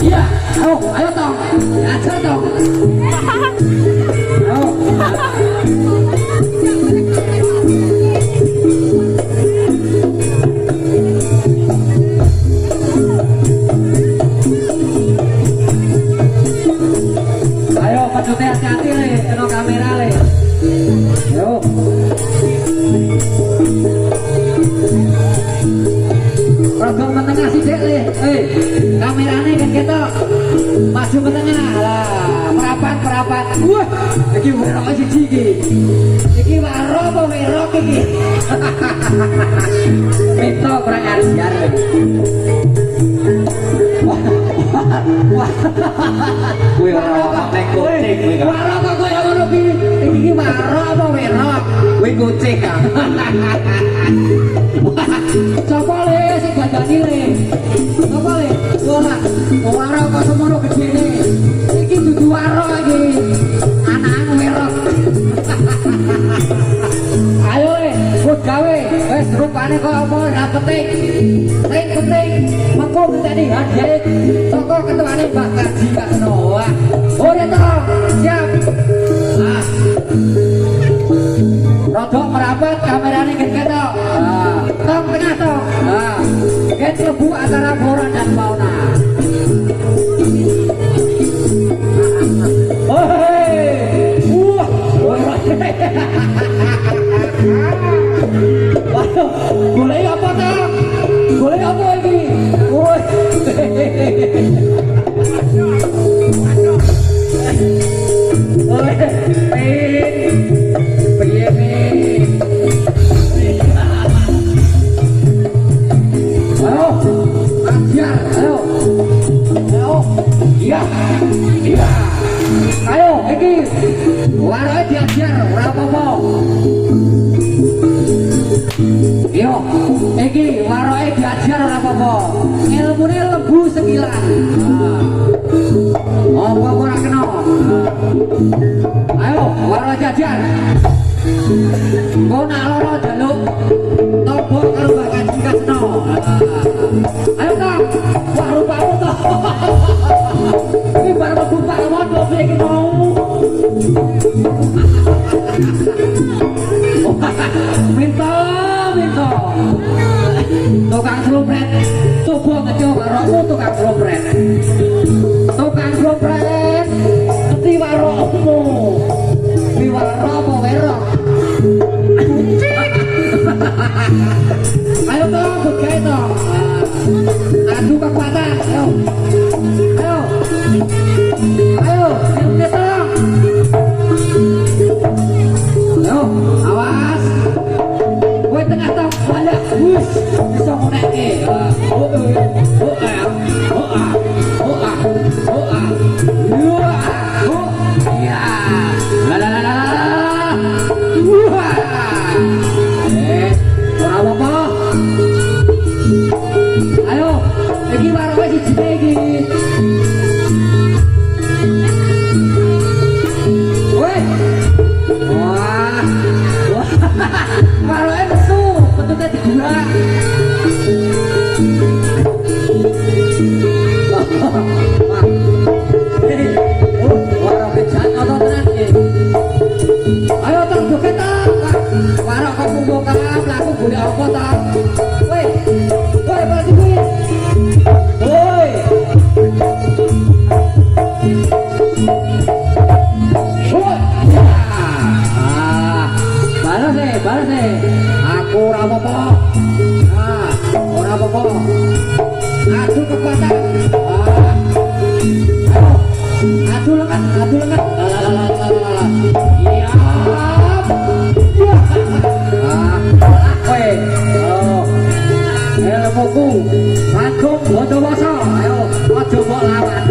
Iya, ayo tong, aja tong. Ayo pedutnya hati-hati le, kena kamera le. Ayo. Rogong menengah sidik le. Kamerane kan kita maju menengah lah. Perapat. Wah, iki werok siji iki. Iki waro apa werok iki? Mito kurang ajar. Wah. Kuwi ora nek kucing kuwi. Waro kok koyo ngono iki. Iki waro apa werok? Kuwi kucing kan. Sopo le sing gandani le? Sopo le? Ora. Waro kok semono gedene. Iki dudu waro iki. Anake werok. Ayo le, wis gawe. Wis rupane kok apa ora penting. Penting mengko ngenteni hadiah saka ketuane Mbak Kaji Kak Noah. Ora to, siap. Ah. Rodok merapat kamerane ketok. Ah, tong tengah tong. Ah. Ket lebu antara Flora dan Fauna. Boleh apa tak? Boleh apa ini? Woi. Boleh. Begini. Ayo, ajar, ayo. Ayo. Iya. Iya. Ayo, iki. Waroe diajar, ora apa-apa. Yo, iki waroke diajar ora apa-apa. Ilmune lebu sekilan. Apa ora kena? Ayo, waro jajar. Kok nak loro jaluk tobo karo Mbak Kaji Kasno. Ayo ta, wah rupamu to. Iki bareng mlebu Pak Mondo iki mau. Minta tukang slompret coba ngejo warokmu tukang slompret ngerti warokmu di warok apa werok ayo toh begai toh adu kekuatan ayo ini toh ayo awas kowe tengah toh banyak bus bisa ngoneke ayo iki waroke siji iki woi wah waroke metu bentuknya dijurak ayo tong joget tong warok kok punggung laku boleh apa tong woi berarti kuwi woi balas aku ora apa-apa ora apa-apa adu kekuatan adu lengan iya ilmuku rangkum bodowoso ayo aja mbok lawan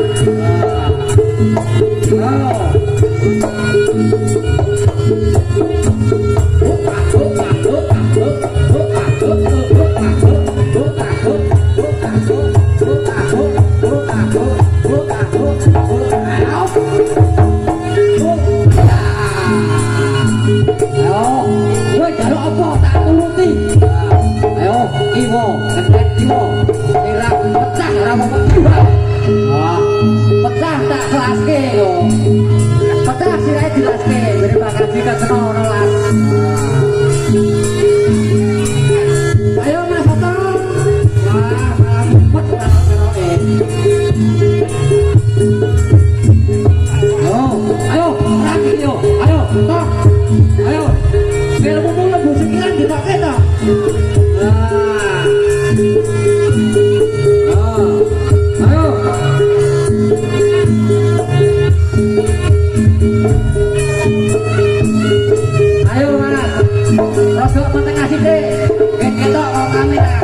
jiwa, ketet jiwa. Ira pecah ora apa jiwa. Wah, pecah tak kelaske lho. Pecah sirahe dilaske, beri bakal jika kena ono las. Ayo Mas Soto. Wah, malah mumpet karo-karoe. Ayo, lagi yo. Ayo, tok. Ayo. Ilmu lebu sekilan dipakai toh. Nah. Ayo. Ayo mana? Rodok mentengah sithik. Ketok kok kamera.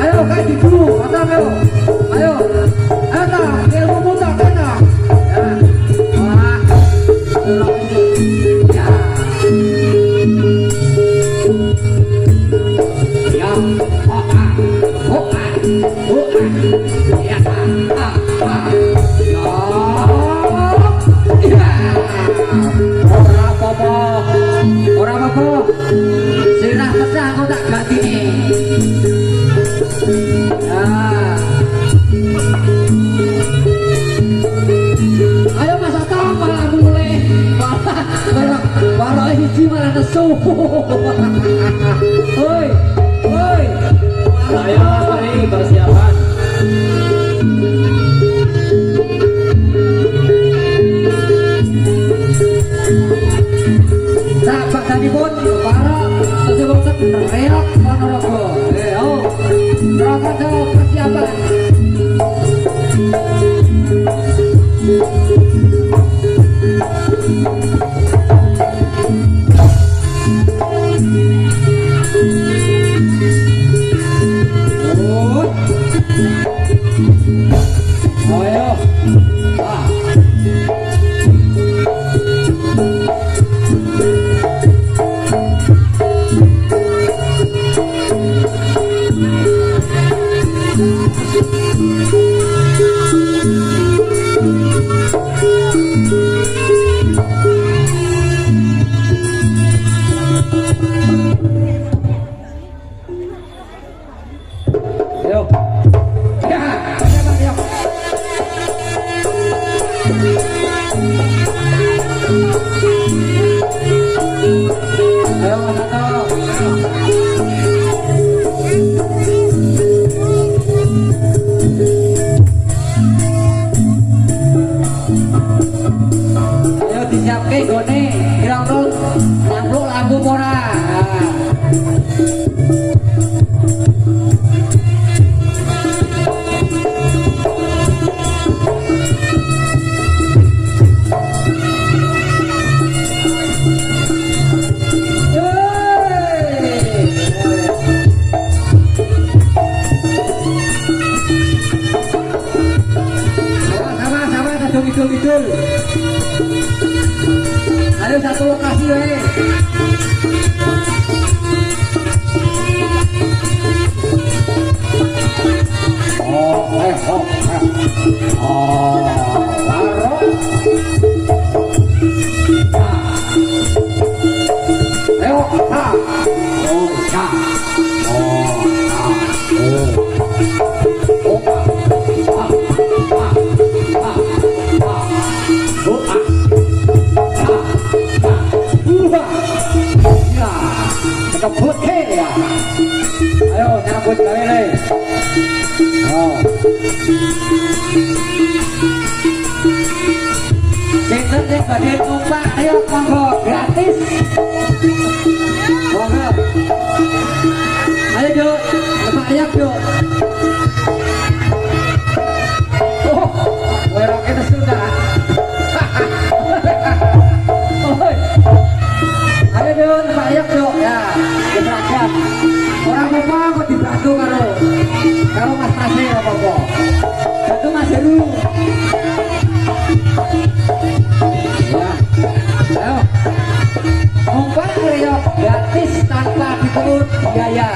Ayo kae diburu, otong ayo. Ayo. Ayo toh, ilmu toh kena. Ya. Wah. Ya. Ya. Ya. Ora apa-apa. Sirah pecah kok tak gantine. Nah. Ayo Mas Soto malah mulai. Malah hiji malah nesu. Hoi. Hoi. Ayo Mas Tony persiapan. Sahabat tadi pun para sesebut reok Ponorogo. Ayo, Ponorogo persiapan. Ayo, disiapke gone kira-kira nyampluk lampu ora. Sama-sama kidul-kidul. Ayo satu lokasi wae. Waro. Ayo, ha. Oh, ya. Kebut ya. Ayo nyambut gawe le. Oh. Sinten sing badhe numpak ayo monggo gratis. Monggo. Ayo Juk, numpak ayak Juk. Oh, ora kene sudah. Ayo Juk, numpak ayak Juk ya. Diberangkat. Orang apa kok dibantu karo Mas Mas apa-apa. Bantu Mas Heru. Ya. Ayo. Numpak ayo gratis tanpa dipungut biaya.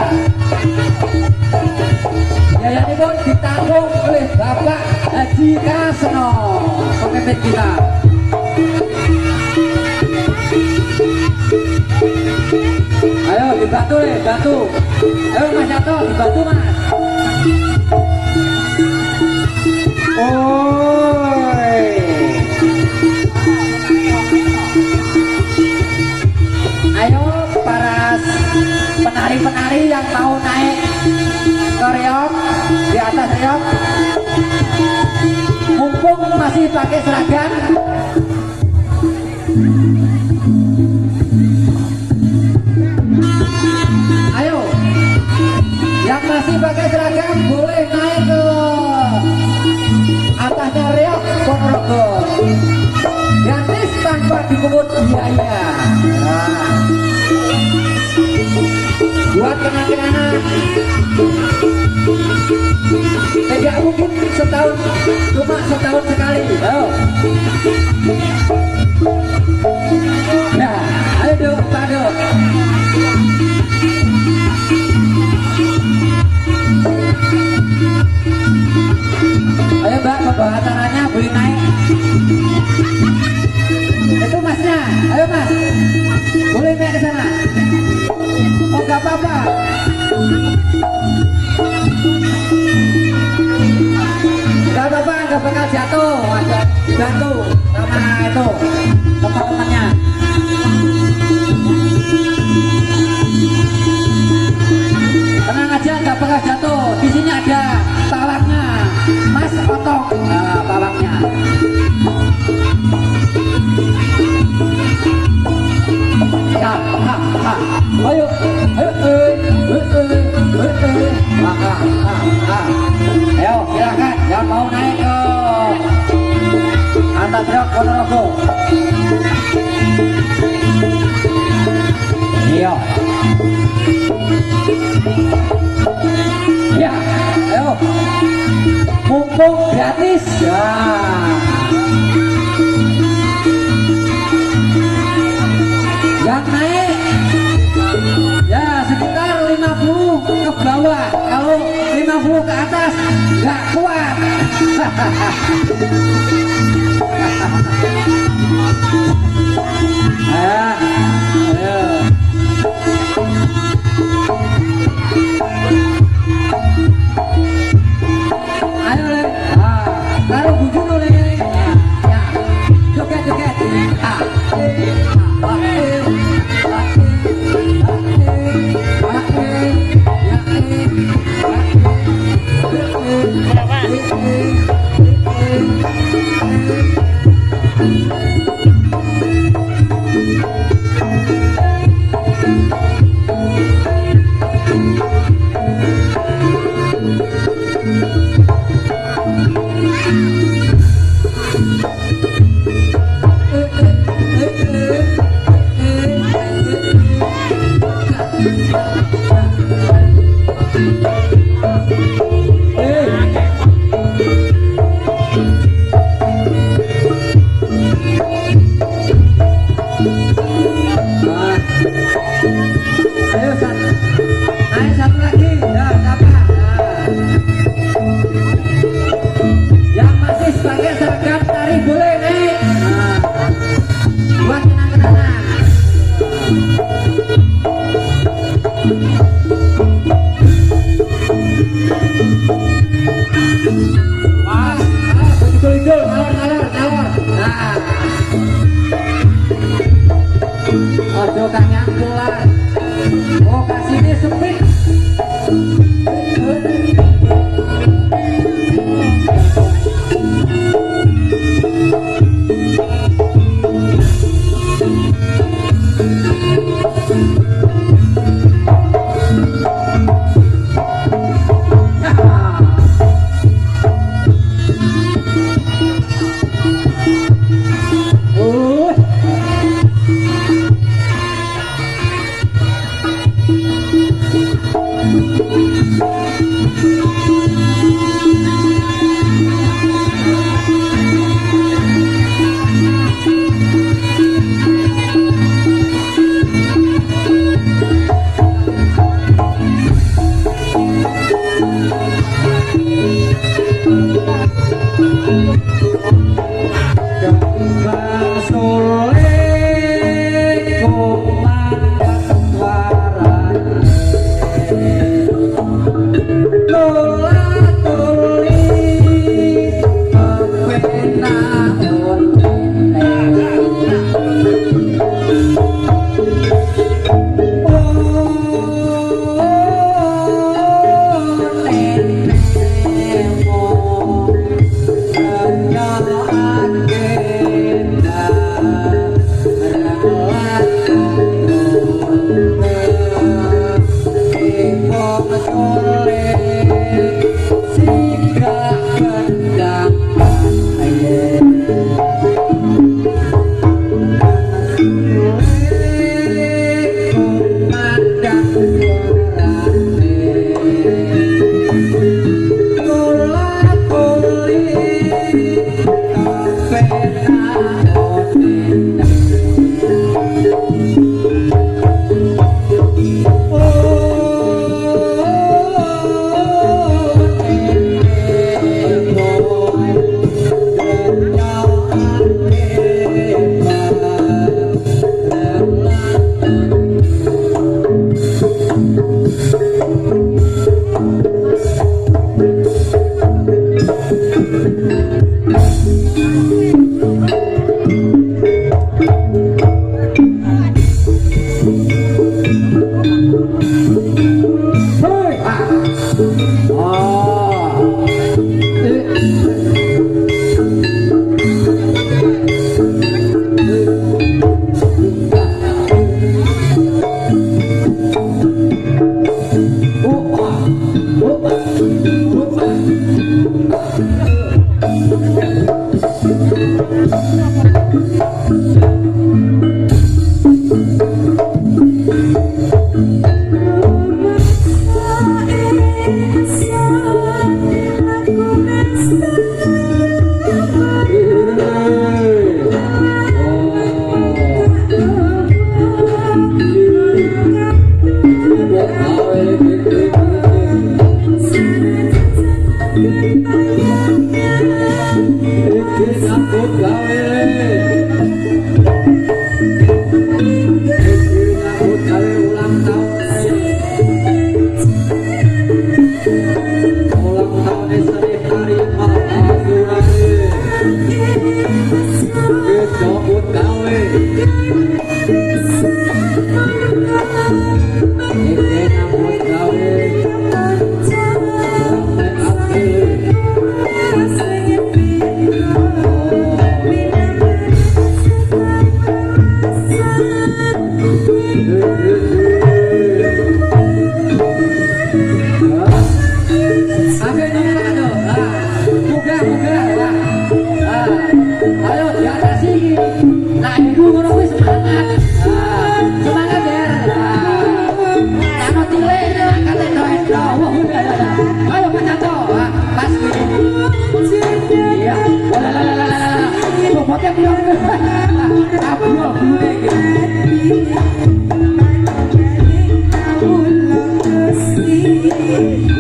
Biaya ini pun ditanggung oleh Bapak Haji Kaseno, pemimpin kita. Ayo dibantu le, bantu. Ayo Mas Jato, dibantu Mas. Oi. Ayo para penari-penari yang mau naik ke reok, di atas reok, mumpung masih pakai seragam. Ayo, yang masih pakai seragam boleh naik ke atasnya reok Ponorogo. Gratis tanpa dipungut biaya. Nah. Buat kenang-kenangan, tidak mungkin setahun, cuma setahun sekali. Ayo. Nah, ayo dong, padu. Ayo Mbak, pembawa acaranya boleh naik. Itu Masnya, ayo Mas, boleh naik ke sana. Oh gak apa-apa. Gak apa-apa, gak bakal jatuh. Ada dibantu sama itu teman-temannya. Tenang aja, gak bakal jatuh. Di sini ada pawangnya, Mas Otong. Nah, pawangnya. Ya, ha, ha. Ayo, ayo, silakan yang mau naik ke atas reok Ponorogo. Iya. Ya, ayo. Mumpung gratis. Ya. Yang naik ya sekitar 50 ke bawah. Kalau 50 ke atas nggak kuat. Ayo. Ayo Le. Taruh bujur Le. Ya. Joget-joget. Ayo naik satu lagi, dah siapa? Yang masih pakai seragam tari boleh naik. Buat kenang-kenangan. Betul-betul, ngalor. Nah. Ojo kang nyangkulan. Oh kasihnya sempit. Sole kumang suara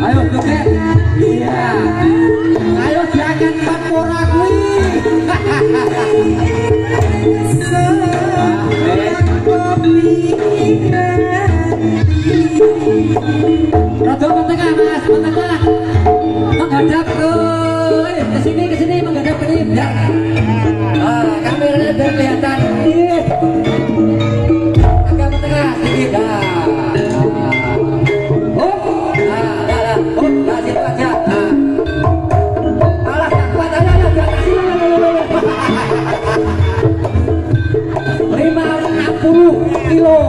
Ayo joget. Iya. Ayo jangan pura Rada tengah Mas, tengah. Menghadap ke sini menghadap ke ini biar kameranya biar kelihatan. Agak tengah sedikit. Situ aja. Alah tak kuat aja di atas sini. 560 kilo.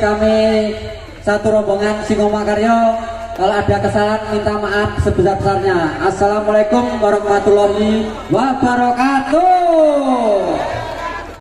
kami satu rombongan Singomakaryo. Kalau ada kesalahan minta maaf sebesar-besarnya. Assalamualaikum warahmatullahi wabarakatuh.